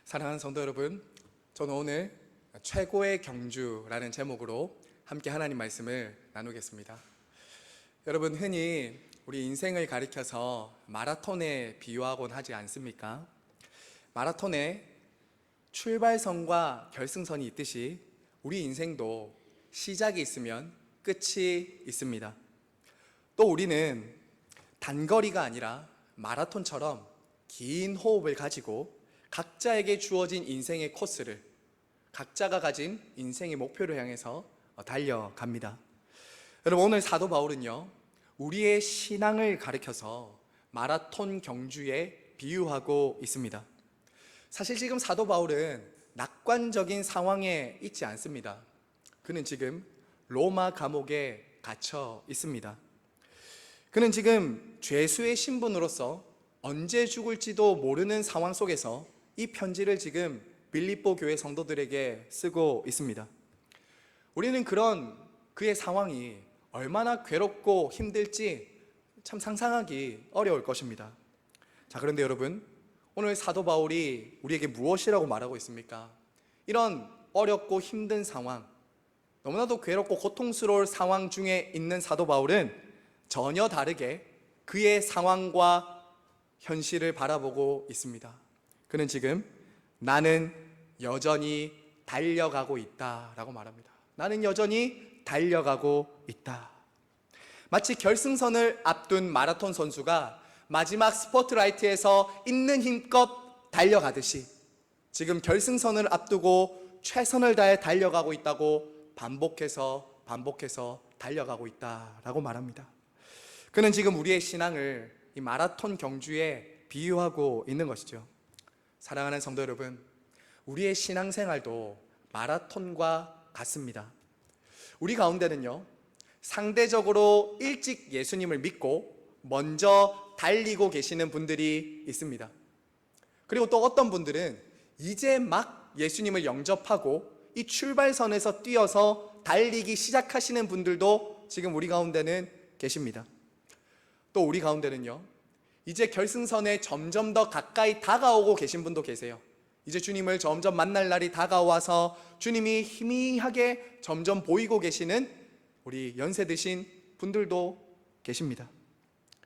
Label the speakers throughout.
Speaker 1: 사랑하는 성도 여러분, 저는 오늘 최고의 경주라는 제목으로 함께 하나님 말씀을 나누겠습니다. 여러분, 흔히 우리 인생을 가리켜서 마라톤에 비유하곤 하지 않습니까? 마라톤에 출발선과 결승선이 있듯이 우리 인생도 시작이 있으면 끝이 있습니다. 또 우리는 단거리가 아니라 마라톤처럼 긴 호흡을 가지고 각자에게 주어진 인생의 코스를, 각자가 가진 인생의 목표를 향해서 달려갑니다. 여러분, 오늘 사도 바울은요, 우리의 신앙을 가리켜서 마라톤 경주에 비유하고 있습니다. 사실 지금 사도 바울은 낙관적인 상황에 있지 않습니다. 그는 지금 로마 감옥에 갇혀 있습니다. 그는 지금 죄수의 신분으로서 언제 죽을지도 모르는 상황 속에서 이 편지를 지금 빌립보 교회 성도들에게 쓰고 있습니다. 우리는 그런 그의 상황이 얼마나 괴롭고 힘들지 참 상상하기 어려울 것입니다. 자, 그런데 여러분, 오늘 사도 바울이 우리에게 무엇이라고 말하고 있습니까? 이런 어렵고 힘든 상황, 너무나도 괴롭고 고통스러울 상황 중에 있는 사도 바울은 전혀 다르게 그의 상황과 현실을 바라보고 있습니다. 그는 지금 나는 여전히 달려가고 있다라고 말합니다. 나는 여전히 달려가고 있다. 마치 결승선을 앞둔 마라톤 선수가 마지막 스포트라이트에서 있는 힘껏 달려가듯이 지금 결승선을 앞두고 최선을 다해 달려가고 있다고 반복해서 달려가고 있다라고 말합니다. 그는 지금 우리의 신앙을 이 마라톤 경주에 비유하고 있는 것이죠. 사랑하는 성도 여러분, 우리의 신앙생활도 마라톤과 같습니다. 우리 가운데는요, 상대적으로 일찍 예수님을 믿고 먼저 달리고 계시는 분들이 있습니다. 그리고 또 어떤 분들은 이제 막 예수님을 영접하고 이 출발선에서 뛰어서 달리기 시작하시는 분들도 지금 우리 가운데는 계십니다. 또 우리 가운데는요, 이제 결승선에 점점 더 가까이 다가오고 계신 분도 계세요. 이제 주님을 점점 만날 날이 다가와서 주님이 희미하게 점점 보이고 계시는 우리 연세 드신 분들도 계십니다.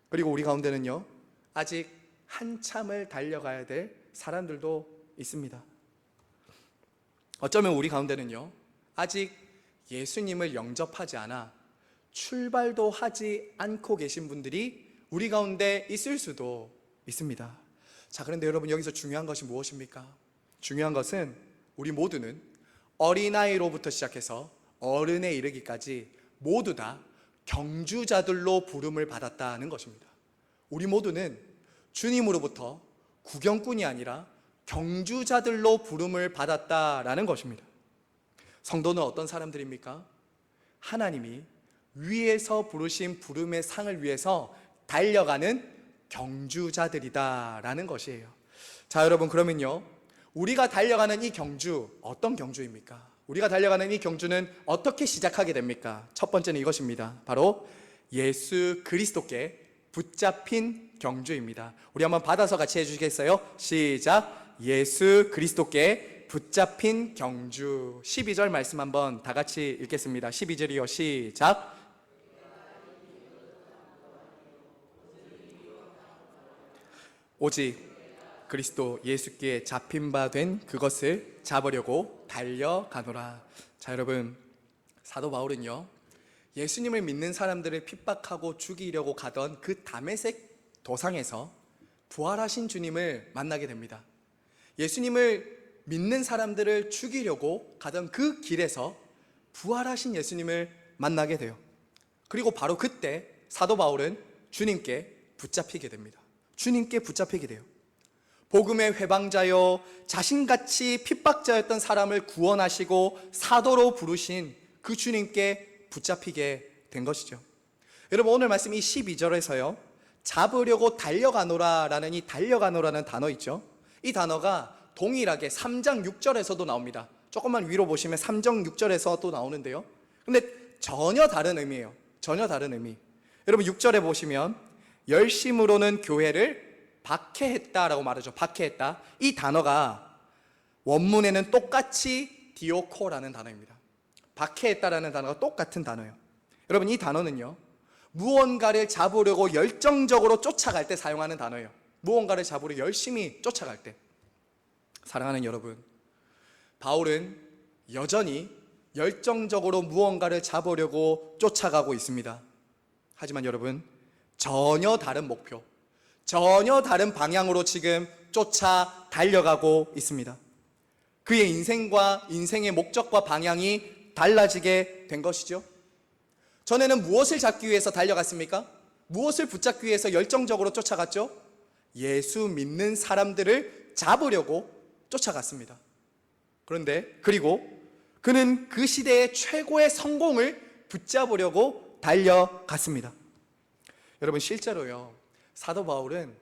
Speaker 1: 그리고 우리 가운데는요, 아직 한참을 달려가야 될 사람들도 있습니다. 어쩌면 우리 가운데는요, 아직 예수님을 영접하지 않아 출발도 하지 않고 계신 분들이 우리 가운데 있을 수도 있습니다. 자, 그런데 여러분, 여기서 중요한 것이 무엇입니까? 중요한 것은 우리 모두는 어린아이로부터 시작해서 어른에 이르기까지 모두 다 경주자들로 부름을 받았다는 것입니다. 우리 모두는 주님으로부터 구경꾼이 아니라 경주자들로 부름을 받았다라는 것입니다. 성도는 어떤 사람들입니까? 하나님이 위에서 부르신 부름의 상을 위해서 달려가는 경주자들이다라는 것이에요. 자, 여러분, 그러면요, 우리가 달려가는 이 경주, 어떤 경주입니까? 우리가 달려가는 이 경주는 어떻게 시작하게 됩니까? 첫 번째는 이것입니다. 바로 예수 그리스도께 붙잡힌 경주입니다. 우리 한번 받아서 같이 해주시겠어요? 시작! 예수 그리스도께 붙잡힌 경주. 12절 말씀 한번 다 같이 읽겠습니다. 12절이요, 시작! 오직 그리스도 예수께 잡힌 바 된 그것을 잡으려고 달려가노라. 자, 여러분, 사도 바울은요, 예수님을 믿는 사람들을 핍박하고 죽이려고 가던 그 다메섹 도상에서 부활하신 주님을 만나게 됩니다. 예수님을 믿는 사람들을 죽이려고 가던 그 길에서 부활하신 예수님을 만나게 돼요. 그리고 바로 그때 사도 바울은 주님께 붙잡히게 됩니다. 주님께 붙잡히게 돼요. 복음의 회방자요, 자신같이 핍박자였던 사람을 구원하시고 사도로 부르신 그 주님께 붙잡히게 된 것이죠. 여러분, 오늘 말씀 이 12절에서요, 잡으려고 달려가노라 라는 이 달려가노라는 단어 있죠. 이 단어가 동일하게 3장 6절에서도 나옵니다. 조금만 위로 보시면 3장 6절에서도 나오는데요, 근데 전혀 다른 의미예요. 전혀 다른 의미. 여러분, 6절에 보시면 열심으로는 교회를 박해했다라고 말하죠. 박해했다. 이 단어가 원문에는 똑같이 디오코라는 단어입니다. 박해했다라는 단어가 똑같은 단어예요. 여러분, 이 단어는요, 무언가를 잡으려고 열정적으로 쫓아갈 때 사용하는 단어예요. 무언가를 잡으려 열심히 쫓아갈 때. 사랑하는 여러분, 바울은 여전히 열정적으로 무언가를 잡으려고 쫓아가고 있습니다. 하지만 여러분, 전혀 다른 목표, 전혀 다른 방향으로 지금 쫓아 달려가고 있습니다. 그의 인생과 인생의 목적과 방향이 달라지게 된 것이죠. 전에는 무엇을 잡기 위해서 달려갔습니까? 무엇을 붙잡기 위해서 열정적으로 쫓아갔죠? 예수 믿는 사람들을 잡으려고 쫓아갔습니다. 그리고 그는 그 시대의 최고의 성공을 붙잡으려고 달려갔습니다. 여러분, 실제로요, 사도 바울은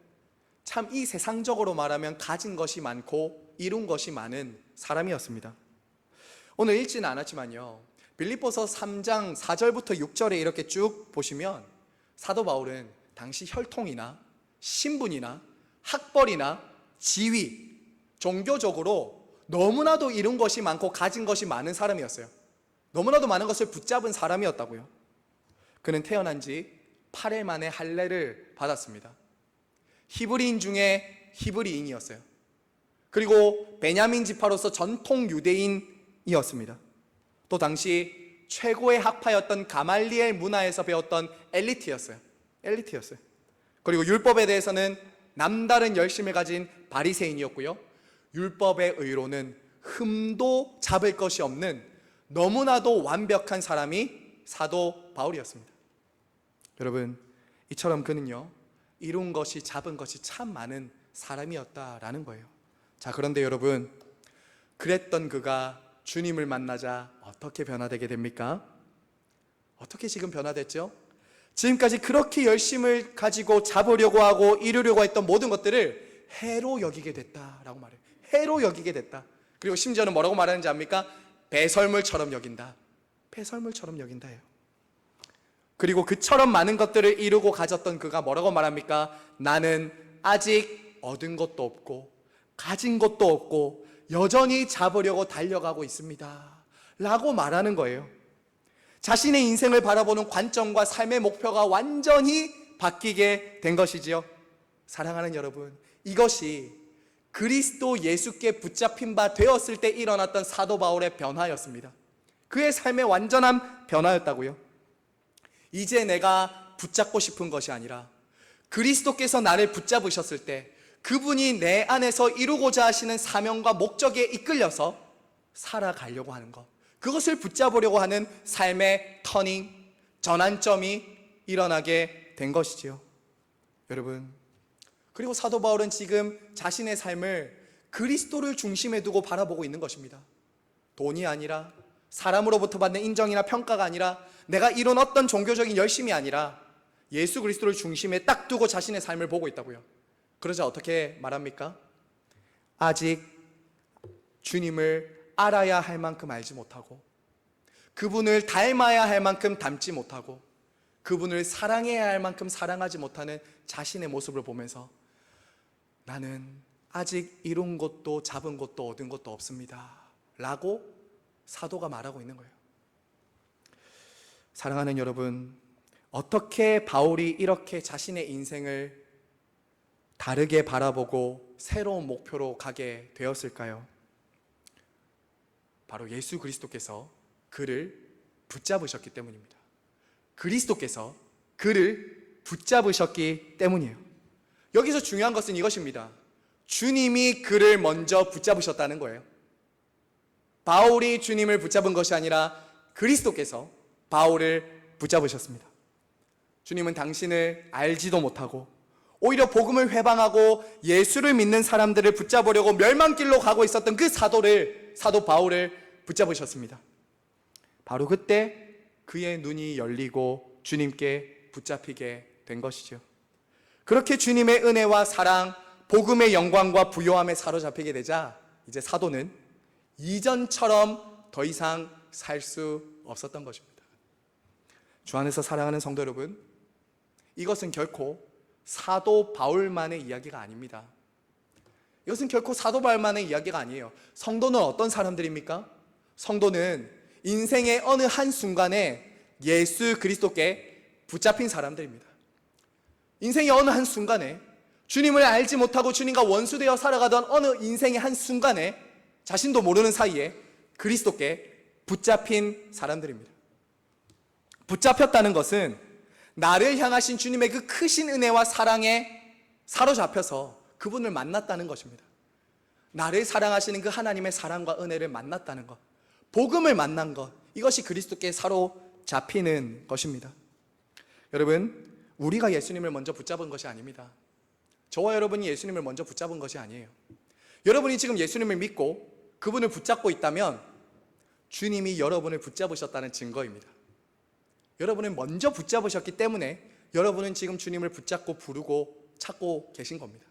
Speaker 1: 참 이 세상적으로 말하면 가진 것이 많고 이룬 것이 많은 사람이었습니다. 오늘 읽지는 않았지만요, 빌립보서 3장 4절부터 6절에 이렇게 쭉 보시면 사도 바울은 당시 혈통이나 신분이나 학벌이나 지위, 종교적으로 너무나도 이룬 것이 많고 가진 것이 많은 사람이었어요. 너무나도 많은 것을 붙잡은 사람이었다고요. 그는 태어난 지 8일 만에 할례를 받았습니다. 히브리인 중에 히브리인이었어요. 그리고 베냐민 지파로서 전통 유대인이었습니다. 또 당시 최고의 학파였던 가말리엘 문화에서 배웠던 엘리트였어요. 그리고 율법에 대해서는 남다른 열심을 가진 바리새인이었고요. 율법의 의로는 흠도 잡을 것이 없는 너무나도 완벽한 사람이 사도 바울이었습니다. 여러분, 이처럼 그는요, 이룬 것이 잡은 것이 참 많은 사람이었다라는 거예요. 자, 그런데 여러분, 그랬던 그가 주님을 만나자 어떻게 변화되게 됩니까? 어떻게 지금 변화됐죠? 지금까지 그렇게 열심을 가지고 잡으려고 하고 이루려고 했던 모든 것들을 해로 여기게 됐다라고 말해요. 해로 여기게 됐다. 그리고 심지어는 뭐라고 말하는지 압니까? 배설물처럼 여긴다. 배설물처럼 여긴다예요. 그리고 그처럼 많은 것들을 이루고 가졌던 그가 뭐라고 말합니까? 나는 아직 얻은 것도 없고 가진 것도 없고 여전히 잡으려고 달려가고 있습니다 라고 말하는 거예요. 자신의 인생을 바라보는 관점과 삶의 목표가 완전히 바뀌게 된 것이지요. 사랑하는 여러분, 이것이 그리스도 예수께 붙잡힌 바 되었을 때 일어났던 사도 바울의 변화였습니다. 그의 삶의 완전한 변화였다고요. 이제 내가 붙잡고 싶은 것이 아니라 그리스도께서 나를 붙잡으셨을 때 그분이 내 안에서 이루고자 하시는 사명과 목적에 이끌려서 살아가려고 하는 것, 그것을 붙잡으려고 하는 삶의 터닝, 전환점이 일어나게 된 것이지요. 여러분, 그리고 사도 바울은 지금 자신의 삶을 그리스도를 중심에 두고 바라보고 있는 것입니다. 돈이 아니라, 사람으로부터 받는 인정이나 평가가 아니라, 내가 이룬 어떤 종교적인 열심이 아니라 예수 그리스도를 중심에 딱 두고 자신의 삶을 보고 있다고요. 그러자 어떻게 말합니까? 아직 주님을 알아야 할 만큼 알지 못하고, 그분을 닮아야 할 만큼 닮지 못하고, 그분을 사랑해야 할 만큼 사랑하지 못하는 자신의 모습을 보면서 나는 아직 이룬 것도 잡은 것도 얻은 것도 없습니다 라고 사도가 말하고 있는 거예요. 사랑하는 여러분, 어떻게 바울이 이렇게 자신의 인생을 다르게 바라보고 새로운 목표로 가게 되었을까요? 바로 예수 그리스도께서 그를 붙잡으셨기 때문입니다. 그리스도께서 그를 붙잡으셨기 때문이에요. 여기서 중요한 것은 이것입니다. 주님이 그를 먼저 붙잡으셨다는 거예요. 바울이 주님을 붙잡은 것이 아니라 그리스도께서 바울을 붙잡으셨습니다. 주님은 당신을 알지도 못하고 오히려 복음을 회방하고 예수를 믿는 사람들을 붙잡으려고 멸망길로 가고 있었던 그 사도 바울을 붙잡으셨습니다. 바로 그때 그의 눈이 열리고 주님께 붙잡히게 된 것이죠. 그렇게 주님의 은혜와 사랑, 복음의 영광과 부요함에 사로잡히게 되자 이제 사도는 이전처럼 더 이상 살 수 없었던 것입니다. 주 안에서 사랑하는 성도 여러분, 이것은 결코 사도 바울만의 이야기가 아닙니다. 이것은 결코 사도 바울만의 이야기가 아니에요. 성도는 어떤 사람들입니까? 성도는 인생의 어느 한순간에 예수 그리스도께 붙잡힌 사람들입니다. 인생의 어느 한순간에 주님을 알지 못하고 주님과 원수되어 살아가던 어느 인생의 한순간에 자신도 모르는 사이에 그리스도께 붙잡힌 사람들입니다. 붙잡혔다는 것은 나를 향하신 주님의 그 크신 은혜와 사랑에 사로잡혀서 그분을 만났다는 것입니다. 나를 사랑하시는 그 하나님의 사랑과 은혜를 만났다는 것, 복음을 만난 것, 이것이 그리스도께 사로잡히는 것입니다. 여러분, 우리가 예수님을 먼저 붙잡은 것이 아닙니다. 저와 여러분이 예수님을 먼저 붙잡은 것이 아니에요. 여러분이 지금 예수님을 믿고 그분을 붙잡고 있다면 주님이 여러분을 붙잡으셨다는 증거입니다. 여러분을 먼저 붙잡으셨기 때문에 여러분은 지금 주님을 붙잡고 부르고 찾고 계신 겁니다.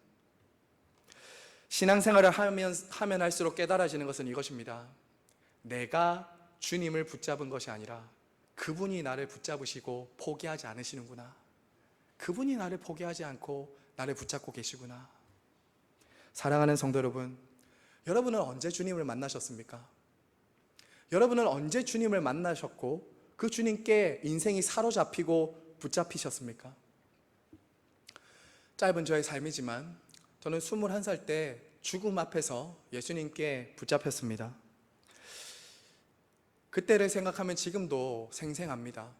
Speaker 1: 신앙생활을 하면 할수록 깨달아지는 것은 이것입니다. 내가 주님을 붙잡은 것이 아니라 그분이 나를 붙잡으시고 포기하지 않으시는구나. 그분이 나를 포기하지 않고 나를 붙잡고 계시구나. 사랑하는 성도 여러분, 여러분은 언제 주님을 만나셨습니까? 여러분은 언제 주님을 만나셨고 그 주님께 인생이 사로잡히고 붙잡히셨습니까? 짧은 저의 삶이지만 저는 21살 때 죽음 앞에서 예수님께 붙잡혔습니다. 그때를 생각하면 지금도 생생합니다.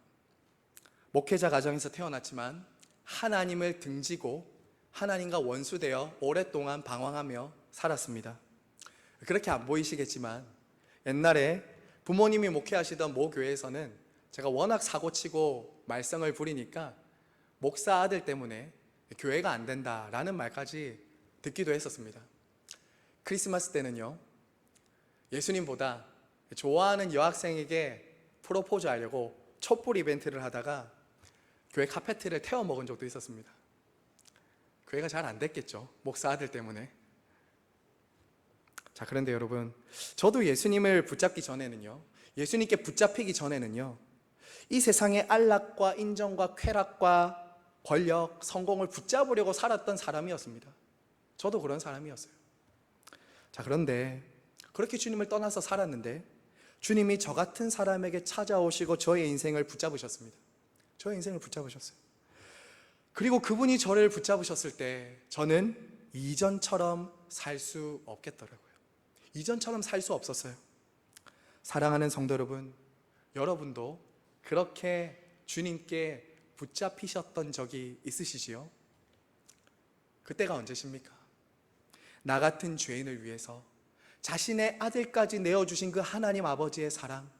Speaker 1: 목회자 가정에서 태어났지만 하나님을 등지고 하나님과 원수되어 오랫동안 방황하며 살았습니다. 그렇게 안 보이시겠지만 옛날에 부모님이 목회하시던 모 교회에서는 제가 워낙 사고치고 말썽을 부리니까 목사 아들 때문에 교회가 안 된다라는 말까지 듣기도 했었습니다. 크리스마스 때는요, 예수님보다 좋아하는 여학생에게 프로포즈 하려고 촛불 이벤트를 하다가 교회 카페트를 태워 먹은 적도 있었습니다. 교회가 잘 안 됐겠죠, 목사 아들 때문에. 자, 그런데 여러분, 저도 예수님을 붙잡기 전에는요, 예수님께 붙잡히기 전에는요, 이 세상의 안락과 인정과 쾌락과 권력, 성공을 붙잡으려고 살았던 사람이었습니다. 저도 그런 사람이었어요. 자, 그런데 그렇게 주님을 떠나서 살았는데 주님이 저 같은 사람에게 찾아오시고 저의 인생을 붙잡으셨습니다. 저의 인생을 붙잡으셨어요. 그리고 그분이 저를 붙잡으셨을 때 저는 이전처럼 살 수 없겠더라고요. 이전처럼 살 수 없었어요. 사랑하는 성도 여러분, 여러분도 그렇게 주님께 붙잡히셨던 적이 있으시지요? 그때가 언제십니까? 나 같은 죄인을 위해서 자신의 아들까지 내어주신 그 하나님 아버지의 사랑,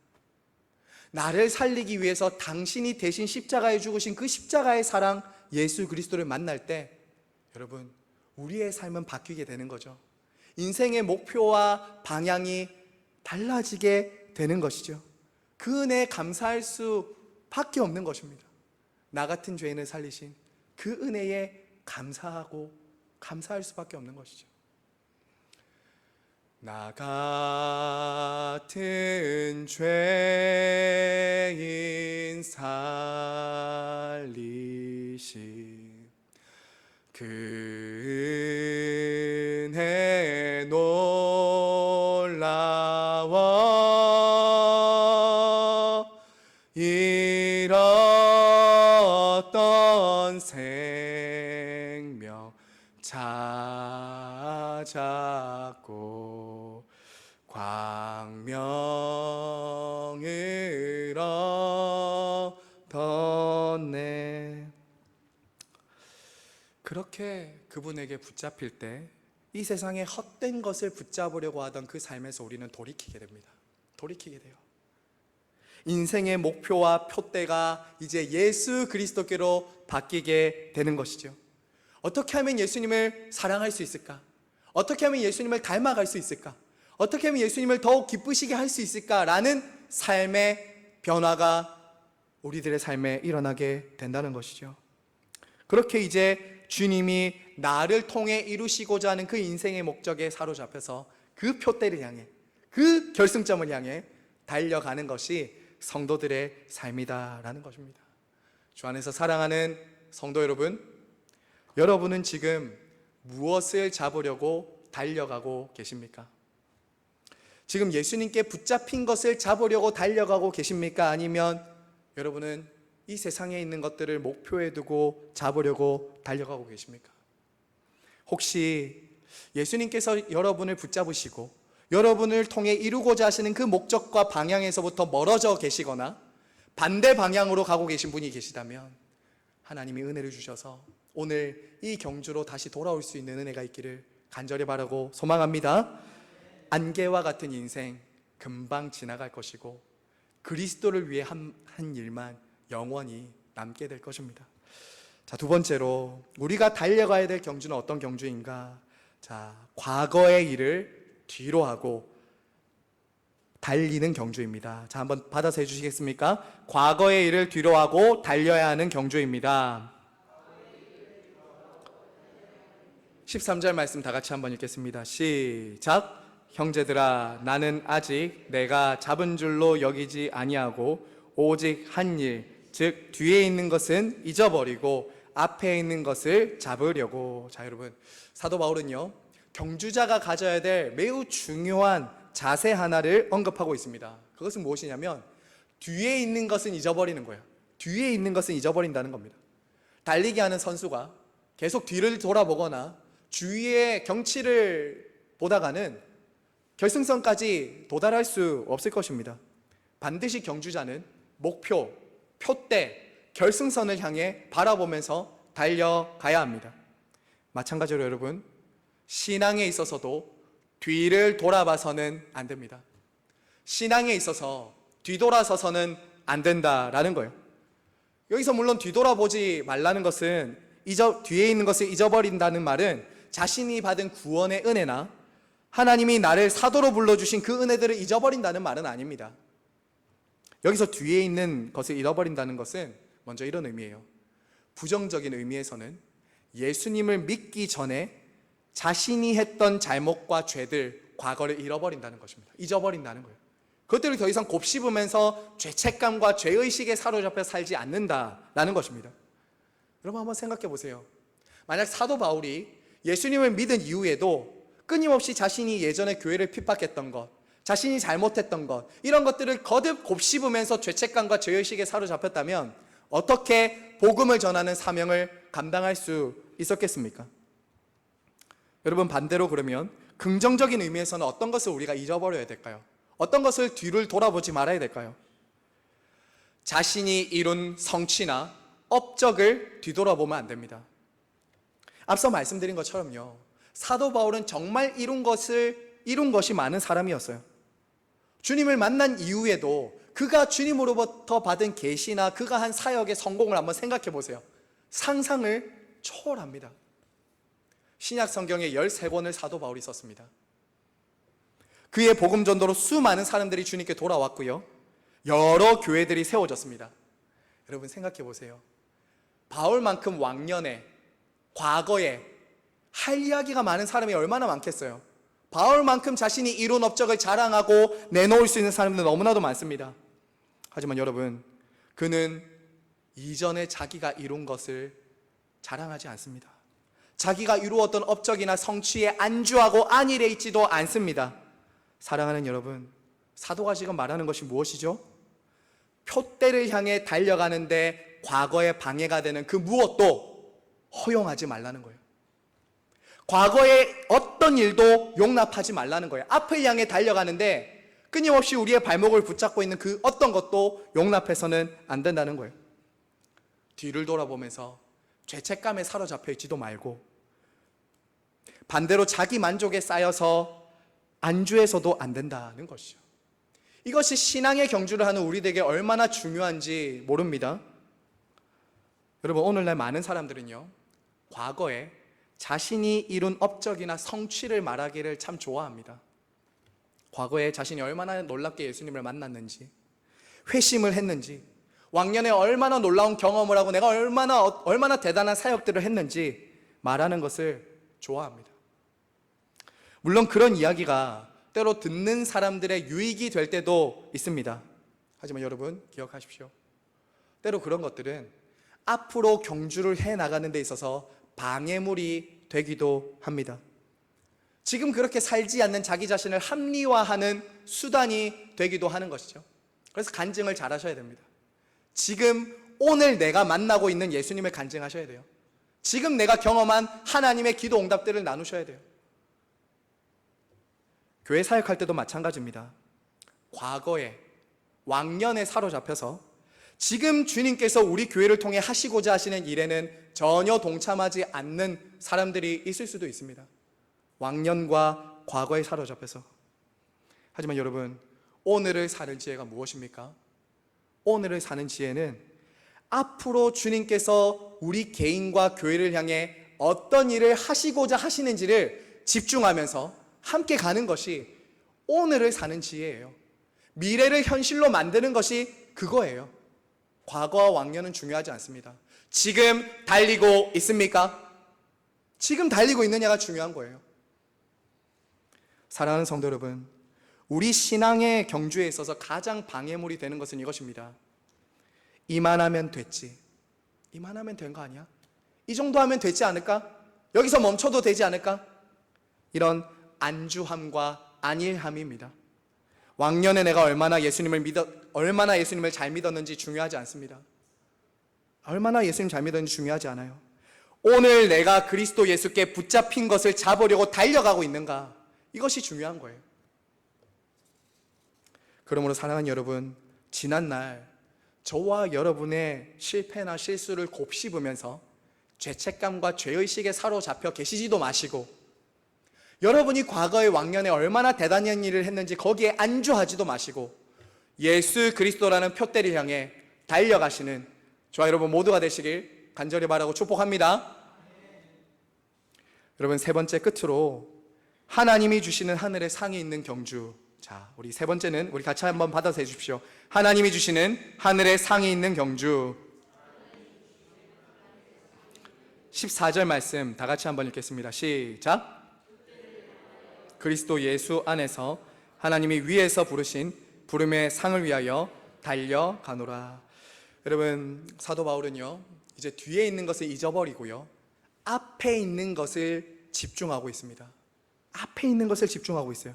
Speaker 1: 나를 살리기 위해서 당신이 대신 십자가에 죽으신 그 십자가의 사랑, 예수 그리스도를 만날 때 여러분, 우리의 삶은 바뀌게 되는 거죠. 인생의 목표와 방향이 달라지게 되는 것이죠. 그 은혜에 감사할 수밖에 없는 것입니다. 나 같은 죄인을 살리신 그 은혜에 감사할 수밖에 없는 것이죠. 나 같은 죄인 살리신 그 은혜 놀라워 잃었던 생명 찾았고 광명을 얻었네. 그렇게 그분에게 붙잡힐 때 이 세상의 헛된 것을 붙잡으려고 하던 그 삶에서 우리는 돌이키게 됩니다. 돌이키게 돼요. 인생의 목표와 표대가 이제 예수 그리스도께로 바뀌게 되는 것이죠. 어떻게 하면 예수님을 사랑할 수 있을까? 어떻게 하면 예수님을 닮아갈 수 있을까? 어떻게 하면 예수님을 더욱 기쁘시게 할 수 있을까라는 삶의 변화가 우리들의 삶에 일어나게 된다는 것이죠. 그렇게 이제 주님이 나를 통해 이루시고자 하는 그 인생의 목적에 사로잡혀서 그 표대를 향해, 그 결승점을 향해 달려가는 것이 성도들의 삶이다라는 것입니다. 주 안에서 사랑하는 성도 여러분, 여러분은 지금 무엇을 잡으려고 달려가고 계십니까? 지금 예수님께 붙잡힌 것을 잡으려고 달려가고 계십니까? 아니면 여러분은 이 세상에 있는 것들을 목표에 두고 잡으려고 달려가고 계십니까? 혹시 예수님께서 여러분을 붙잡으시고 여러분을 통해 이루고자 하시는 그 목적과 방향에서부터 멀어져 계시거나 반대 방향으로 가고 계신 분이 계시다면 하나님이 은혜를 주셔서 오늘 이 경주로 다시 돌아올 수 있는 은혜가 있기를 간절히 바라고 소망합니다. 안개와 같은 인생 금방 지나갈 것이고 그리스도를 위해 한 일만 영원히 남게 될 것입니다. 자, 두 번째로 우리가 달려가야 될 경주는 어떤 경주인가? 자, 과거의 일을 뒤로 하고 달리는 경주입니다. 자, 한번 받아서 해주시겠습니까? 과거의 일을 뒤로 하고 달려야 하는 경주입니다. 13절 말씀 다 같이 한번 읽겠습니다. 시작. 형제들아, 나는 아직 내가 잡은 줄로 여기지 아니하고 오직 한 일, 즉 뒤에 있는 것은 잊어버리고 앞에 있는 것을 잡으려고. 자, 여러분, 사도 바울은요 경주자가 가져야 될 매우 중요한 자세 하나를 언급하고 있습니다. 그것은 무엇이냐면 뒤에 있는 것은 잊어버리는 거예요. 뒤에 있는 것은 잊어버린다는 겁니다. 달리기 하는 선수가 계속 뒤를 돌아보거나 주위의 경치를 보다가는 결승선까지 도달할 수 없을 것입니다. 반드시 경주자는 목표, 표대, 결승선을 향해 바라보면서 달려가야 합니다. 마찬가지로 여러분, 신앙에 있어서도 뒤를 돌아봐서는 안 됩니다. 신앙에 있어서 뒤돌아서서는 안 된다라는 거예요. 여기서 물론 뒤돌아보지 말라는 것은 뒤에 있는 것을 잊어버린다는 말은 자신이 받은 구원의 은혜나 하나님이 나를 사도로 불러주신 그 은혜들을 잊어버린다는 말은 아닙니다. 여기서 뒤에 있는 것을 잃어버린다는 것은 먼저 이런 의미예요. 부정적인 의미에서는 예수님을 믿기 전에 자신이 했던 잘못과 죄들, 과거를 잃어버린다는 것입니다. 잊어버린다는 거예요. 그것들을 더 이상 곱씹으면서 죄책감과 죄의식에 사로잡혀 살지 않는다라는 것입니다. 여러분 한번 생각해 보세요. 만약 사도 바울이 예수님을 믿은 이후에도 끊임없이 자신이 예전에 교회를 핍박했던 것, 자신이 잘못했던 것, 이런 것들을 거듭 곱씹으면서 죄책감과 죄의식에 사로잡혔다면 어떻게 복음을 전하는 사명을 감당할 수 있었겠습니까? 여러분, 반대로 그러면 긍정적인 의미에서는 어떤 것을 우리가 잊어버려야 될까요? 어떤 것을 뒤를 돌아보지 말아야 될까요? 자신이 이룬 성취나 업적을 뒤돌아보면 안 됩니다. 앞서 말씀드린 것처럼요, 사도 바울은 정말 이룬 것이 많은 사람이었어요. 주님을 만난 이후에도 그가 주님으로부터 받은 계시나 그가 한 사역의 성공을 한번 생각해 보세요. 상상을 초월합니다. 신약 성경에 13권을 사도 바울이 썼습니다. 그의 복음 전도로 수많은 사람들이 주님께 돌아왔고요, 여러 교회들이 세워졌습니다. 여러분 생각해 보세요. 바울만큼 왕년에, 과거에 할 이야기가 많은 사람이 얼마나 많겠어요. 바울만큼 자신이 이룬 업적을 자랑하고 내놓을 수 있는 사람들은 너무나도 많습니다. 하지만 여러분, 그는 이전에 자기가 이룬 것을 자랑하지 않습니다. 자기가 이루었던 업적이나 성취에 안주하고 안일해 있지도 않습니다. 사랑하는 여러분, 사도가 지금 말하는 것이 무엇이죠? 표대를 향해 달려가는데 과거에 방해가 되는 그 무엇도 허용하지 말라는 거예요. 과거의 어떤 일도 용납하지 말라는 거예요. 앞을 향해 달려가는데 끊임없이 우리의 발목을 붙잡고 있는 그 어떤 것도 용납해서는 안 된다는 거예요. 뒤를 돌아보면서 죄책감에 사로잡혀 있지도 말고, 반대로 자기 만족에 쌓여서 안주해서도 안 된다는 것이죠. 이것이 신앙의 경주를 하는 우리에게 얼마나 중요한지 모릅니다. 여러분, 오늘날 많은 사람들은요, 과거에 자신이 이룬 업적이나 성취를 말하기를 참 좋아합니다. 과거에 자신이 얼마나 놀랍게 예수님을 만났는지, 회심을 했는지, 왕년에 얼마나 놀라운 경험을 하고 내가 얼마나 대단한 사역들을 했는지 말하는 것을 좋아합니다. 물론 그런 이야기가 때로 듣는 사람들의 유익이 될 때도 있습니다. 하지만 여러분 기억하십시오. 때로 그런 것들은 앞으로 경주를 해 나가는 데 있어서 방해물이 되기도 합니다. 지금 그렇게 살지 않는 자기 자신을 합리화하는 수단이 되기도 하는 것이죠. 그래서 간증을 잘 하셔야 됩니다. 지금 오늘 내가 만나고 있는 예수님을 간증하셔야 돼요. 지금 내가 경험한 하나님의 기도 응답들을 나누셔야 돼요. 교회 사역할 때도 마찬가지입니다. 과거에 왕년에 사로잡혀서 지금 주님께서 우리 교회를 통해 하시고자 하시는 일에는 전혀 동참하지 않는 사람들이 있을 수도 있습니다. 왕년과 과거에 사로잡혀서. 하지만 여러분, 오늘을 사는 지혜가 무엇입니까? 오늘을 사는 지혜는 앞으로 주님께서 우리 개인과 교회를 향해 어떤 일을 하시고자 하시는지를 집중하면서 함께 가는 것이 오늘을 사는 지혜예요. 미래를 현실로 만드는 것이 그거예요. 과거와 왕년은 중요하지 않습니다. 지금 달리고 있습니까? 지금 달리고 있느냐가 중요한 거예요. 사랑하는 성도 여러분, 우리 신앙의 경주에 있어서 가장 방해물이 되는 것은 이것입니다. 이만하면 됐지. 이만하면 된 거 아니야? 이 정도 하면 되지 않을까? 여기서 멈춰도 되지 않을까? 이런 안주함과 안일함입니다. 왕년에 내가 얼마나 예수님을 잘 믿었는지 중요하지 않습니다. 얼마나 예수님 잘 믿었는지 중요하지 않아요. 오늘 내가 그리스도 예수께 붙잡힌 것을 잡으려고 달려가고 있는가? 이것이 중요한 거예요. 그러므로 사랑하는 여러분, 지난날 저와 여러분의 실패나 실수를 곱씹으면서 죄책감과 죄의식에 사로잡혀 계시지도 마시고, 여러분이 과거의 왕년에 얼마나 대단한 일을 했는지 거기에 안주하지도 마시고, 예수 그리스도라는 표대를 향해 달려가시는 저와 여러분 모두가 되시길 간절히 바라고 축복합니다. 여러분, 세 번째 끝으로 하나님이 주시는 하늘의 상이 있는 경주. 자, 우리 세 번째는 우리 같이 한번 받아서 해주십시오. 하나님이 주시는 하늘의 상이 있는 경주. 14절 말씀 다 같이 한번 읽겠습니다. 시작. 그리스도 예수 안에서 하나님이 위에서 부르신 부름의 상을 위하여 달려가노라. 여러분, 사도 바울은요, 이제 뒤에 있는 것을 잊어버리고요, 앞에 있는 것을 집중하고 있습니다. 앞에 있는 것을 집중하고 있어요.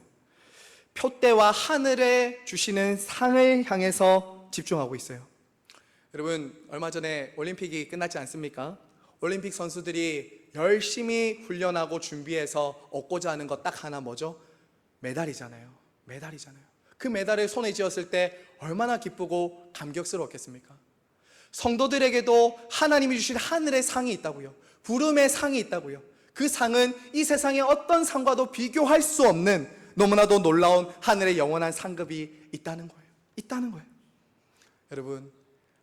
Speaker 1: 표대와 하늘에 주시는 상을 향해서 집중하고 있어요. 여러분, 얼마 전에 올림픽이 끝났지 않습니까? 올림픽 선수들이 열심히 훈련하고 준비해서 얻고자 하는 것 딱 하나, 뭐죠? 메달이잖아요. 메달이잖아요. 그 메달을 손에 쥐었을 때 얼마나 기쁘고 감격스러웠겠습니까? 성도들에게도 하나님이 주신 하늘의 상이 있다고요. 부름의 상이 있다고요. 그 상은 이 세상의 어떤 상과도 비교할 수 없는 너무나도 놀라운 하늘의 영원한 상급이 있다는 거예요. 있다는 거예요. 여러분,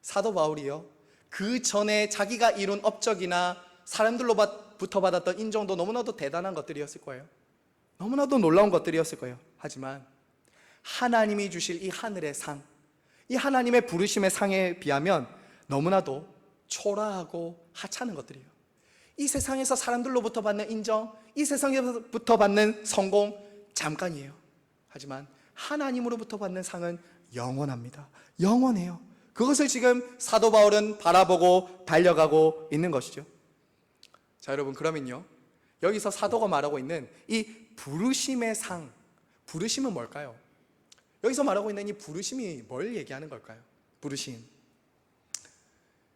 Speaker 1: 사도 바울이요, 그 전에 자기가 이룬 업적이나 사람들로부터 받았던 인정도 너무나도 대단한 것들이었을 거예요. 너무나도 놀라운 것들이었을 거예요. 하지만 하나님이 주실 이 하늘의 상, 이 하나님의 부르심의 상에 비하면 너무나도 초라하고 하찮은 것들이에요. 이 세상에서 사람들로부터 받는 인정, 이 세상에서부터 받는 성공, 잠깐이에요. 하지만 하나님으로부터 받는 상은 영원합니다. 영원해요. 그것을 지금 사도 바울은 바라보고 달려가고 있는 것이죠. 자, 여러분, 그러면요, 여기서 사도가 말하고 있는 이 부르심의 상, 부르심은 뭘까요? 여기서 말하고 있는 이 부르심이 뭘 얘기하는 걸까요? 부르심.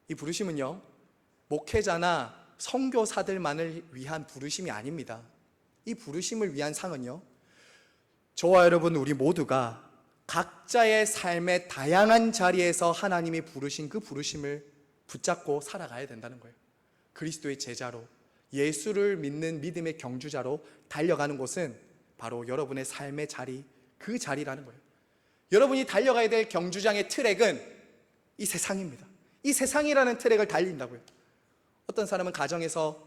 Speaker 1: 이 부르심은요, 목회자나 선교사들만을 위한 부르심이 아닙니다. 이 부르심을 위한 상은요, 저와 여러분 우리 모두가 각자의 삶의 다양한 자리에서 하나님이 부르신 그 부르심을 붙잡고 살아가야 된다는 거예요. 그리스도의 제자로, 예수를 믿는 믿음의 경주자로 달려가는 곳은 바로 여러분의 삶의 자리, 그 자리라는 거예요. 여러분이 달려가야 될 경주장의 트랙은 이 세상입니다. 이 세상이라는 트랙을 달린다고요. 어떤 사람은 가정에서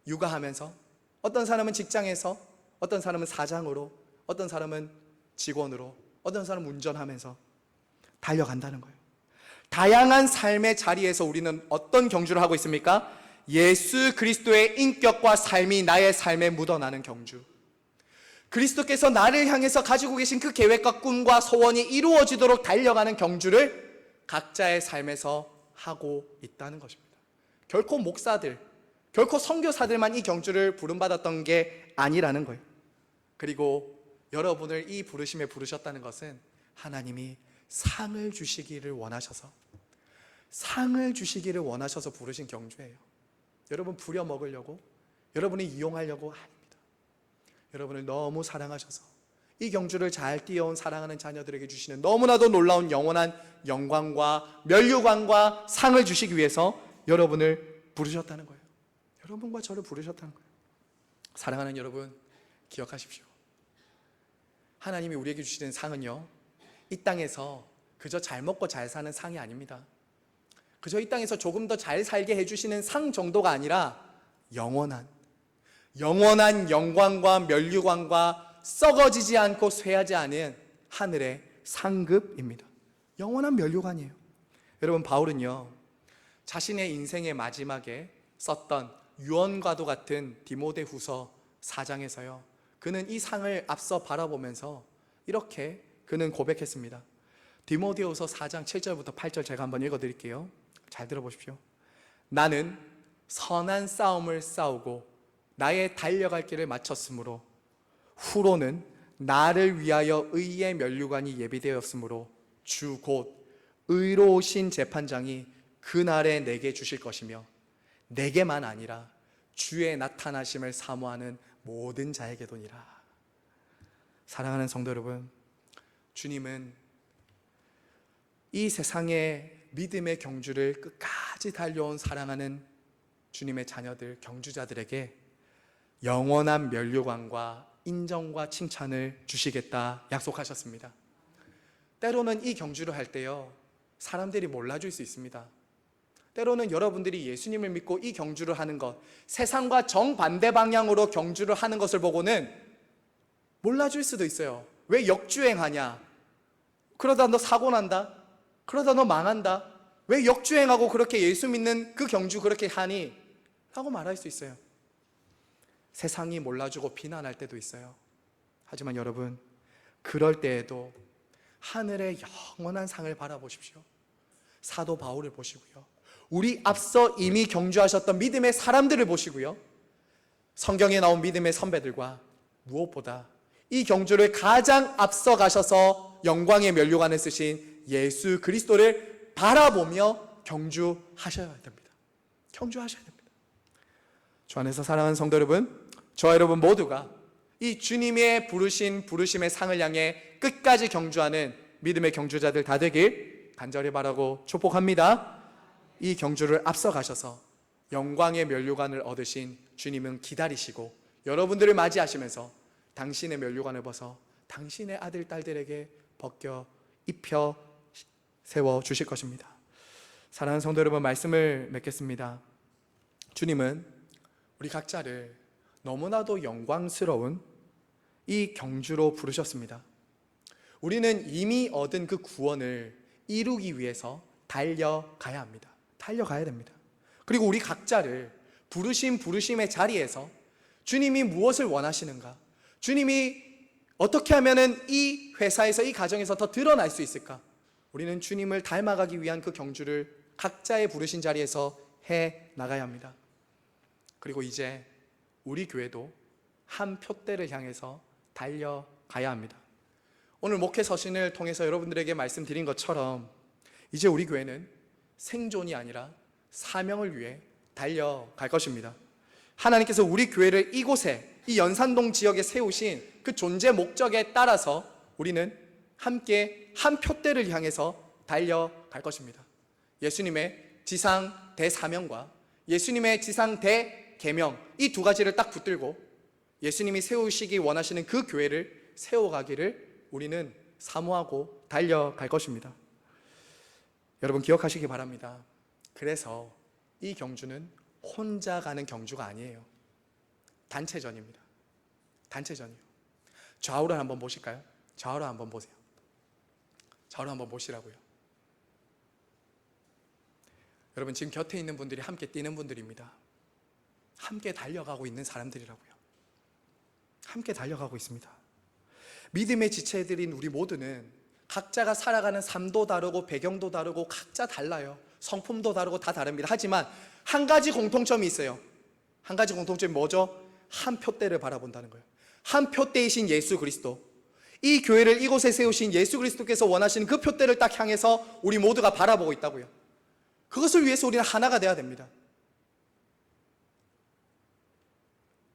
Speaker 1: 육아하면서, 어떤 사람은 직장에서, 어떤 사람은 사장으로, 어떤 사람은 직원으로, 어떤 사람은 운전하면서 달려간다는 거예요. 다양한 삶의 자리에서 우리는 어떤 경주를 하고 있습니까? 예수 그리스도의 인격과 삶이 나의 삶에 묻어나는 경주. 그리스도께서 나를 향해서 가지고 계신 그 계획과 꿈과 소원이 이루어지도록 달려가는 경주를 각자의 삶에서 하고 있다는 것입니다. 결코 목사들, 결코 선교사들만 이 경주를 부름받았던 게 아니라는 거예요. 그리고 여러분을 이 부르심에 부르셨다는 것은 하나님이 상을 주시기를 원하셔서 부르신 경주예요. 여러분 부려먹으려고, 여러분이 이용하려고 아닙니다. 여러분을 너무 사랑하셔서 이 경주를 잘 뛰어온 사랑하는 자녀들에게 주시는 너무나도 놀라운 영원한 영광과 면류관과 상을 주시기 위해서 여러분을 부르셨다는 거예요. 여러분과 저를 부르셨다는 거예요. 사랑하는 여러분, 기억하십시오. 하나님이 우리에게 주시는 상은요, 이 땅에서 그저 잘 먹고 잘 사는 상이 아닙니다. 그저 이 땅에서 조금 더 잘 살게 해주시는 상 정도가 아니라 영원한 영광과 면류관과 썩어지지 않고 쇠하지 않은 하늘의 상급입니다. 영원한 면류관이에요. 여러분, 바울은요, 자신의 인생의 마지막에 썼던 유언과도 같은 디모데후서 4장에서요, 그는 이 상을 앞서 바라보면서 이렇게 그는 고백했습니다. 디모데후서 4장 7절부터 8절 제가 한번 읽어드릴게요. 잘 들어보십시오. 나는 선한 싸움을 싸우고 나의 달려갈 길을 마쳤으므로 후로는 나를 위하여 의의 면류관이 예비되었으므로 주 곧 의로우신 재판장이 그날에 내게 주실 것이며 내게만 아니라 주의 나타나심을 사모하는 모든 자에게도니라. 사랑하는 성도 여러분, 주님은 이 세상의 믿음의 경주를 끝까지 달려온 사랑하는 주님의 자녀들, 경주자들에게 영원한 면류관과 인정과 칭찬을 주시겠다 약속하셨습니다. 때로는 이 경주를 할 때요, 사람들이 몰라줄 수 있습니다. 때로는 여러분들이 예수님을 믿고 이 경주를 하는 것, 세상과 정반대 방향으로 경주를 하는 것을 보고는 몰라줄 수도 있어요. 왜 역주행하냐? 그러다 너 사고 난다? 그러다 너 망한다? 왜 역주행하고 그렇게 예수 믿는 그 경주 그렇게 하니? 라고 말할 수 있어요. 세상이 몰라주고 비난할 때도 있어요. 하지만 여러분, 그럴 때에도 하늘의 영원한 상을 바라보십시오. 사도 바울을 보시고요, 우리 앞서 이미 경주하셨던 믿음의 사람들을 보시고요, 성경에 나온 믿음의 선배들과 무엇보다 이 경주를 가장 앞서 가셔서 영광의 면류관을 쓰신 예수 그리스도를 바라보며 경주하셔야 됩니다. 경주하셔야 됩니다. 주 안에서 사랑하는 성도 여러분, 저와 여러분 모두가 이 주님의 부르신 부르심의 상을 향해 끝까지 경주하는 믿음의 경주자들 다 되길 간절히 바라고 축복합니다. 이 경주를 앞서 가셔서 영광의 면류관을 얻으신 주님은 기다리시고 여러분들을 맞이하시면서 당신의 면류관을 벗어 당신의 아들, 딸들에게 벗겨 입혀 세워 주실 것입니다. 사랑하는 성도 여러분, 말씀을 맺겠습니다. 주님은 우리 각자를 너무나도 영광스러운 이 경주로 부르셨습니다. 우리는 이미 얻은 그 구원을 이루기 위해서 달려가야 합니다. 달려가야 됩니다. 그리고 우리 각자를 부르심의 자리에서 주님이 무엇을 원하시는가? 주님이 어떻게 하면은 이 회사에서, 이 가정에서 더 드러날 수 있을까? 우리는 주님을 닮아가기 위한 그 경주를 각자의 부르신 자리에서 해 나가야 합니다. 그리고 이제 우리 교회도 한 표대를 향해서 달려가야 합니다. 오늘 목회 서신을 통해서 여러분들에게 말씀드린 것처럼 이제 우리 교회는 생존이 아니라 사명을 위해 달려갈 것입니다. 하나님께서 우리 교회를 이곳에, 이 연산동 지역에 세우신 그 존재 목적에 따라서 우리는 함께 한 표대를 향해서 달려갈 것입니다. 예수님의 지상 대사명과 예수님의 지상 대계명, 이 두 가지를 딱 붙들고 예수님이 세우시기 원하시는 그 교회를 세워가기를 우리는 사모하고 달려갈 것입니다. 여러분 기억하시기 바랍니다. 그래서 이 경주는 혼자 가는 경주가 아니에요. 단체전입니다. 단체전이요. 좌우를 한번 보실까요? 좌우를 한번 보세요. 좌우를 한번 보시라고요. 여러분 지금 곁에 있는 분들이 함께 뛰는 분들입니다. 함께 달려가고 있는 사람들이라고요. 함께 달려가고 있습니다. 믿음의 지체들인 우리 모두는 각자가 살아가는 삶도 다르고 배경도 다르고 각자 달라요. 성품도 다르고 다 다릅니다. 하지만 한 가지 공통점이 있어요. 한 가지 공통점이 뭐죠? 한 표대를 바라본다는 거예요. 한 표대이신 예수 그리스도, 이 교회를 이곳에 세우신 예수 그리스도께서 원하시는 그 표대를 딱 향해서 우리 모두가 바라보고 있다고요. 그것을 위해서 우리는 하나가 돼야 됩니다.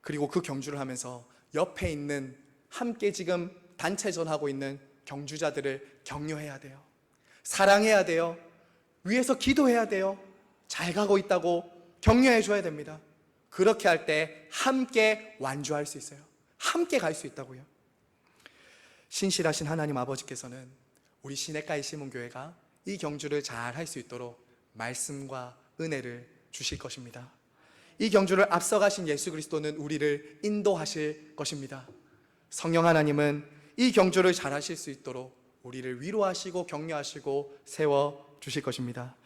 Speaker 1: 그리고 그 경주를 하면서 옆에 있는, 함께 지금 단체전하고 있는 경주자들을 격려해야 돼요. 사랑해야 돼요. 위해서 기도해야 돼요. 잘 가고 있다고 격려해 줘야 됩니다. 그렇게 할 때 함께 완주할 수 있어요. 함께 갈 수 있다고요. 신실하신 하나님 아버지께서는 우리 시냇가의 시몬교회가 이 경주를 잘 할 수 있도록 말씀과 은혜를 주실 것입니다. 이 경주를 앞서가신 예수 그리스도는 우리를 인도하실 것입니다. 성령 하나님은 이 경주를 잘 하실 수 있도록 우리를 위로하시고 격려하시고 세워주실 것입니다.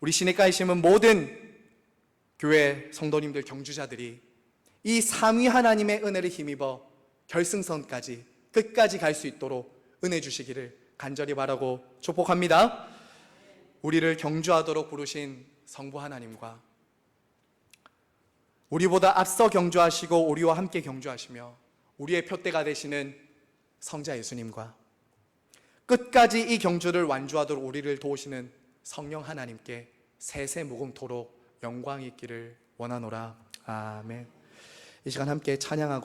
Speaker 1: 우리 시냇가에 심은 모든 교회 성도님들, 경주자들이 이 삼위 하나님의 은혜를 힘입어 결승선까지 끝까지 갈 수 있도록 은혜 주시기를 간절히 바라고 축복합니다. 우리를 경주하도록 부르신 성부 하나님과 우리보다 앞서 경주하시고 우리와 함께 경주하시며 우리의 표대가 되시는 성자 예수님과 끝까지 이 경주를 완주하도록 우리를 도우시는 성령 하나님께 세세무궁토록 영광이 있기를 원하노라. 아멘. 이 시간 함께 찬양하고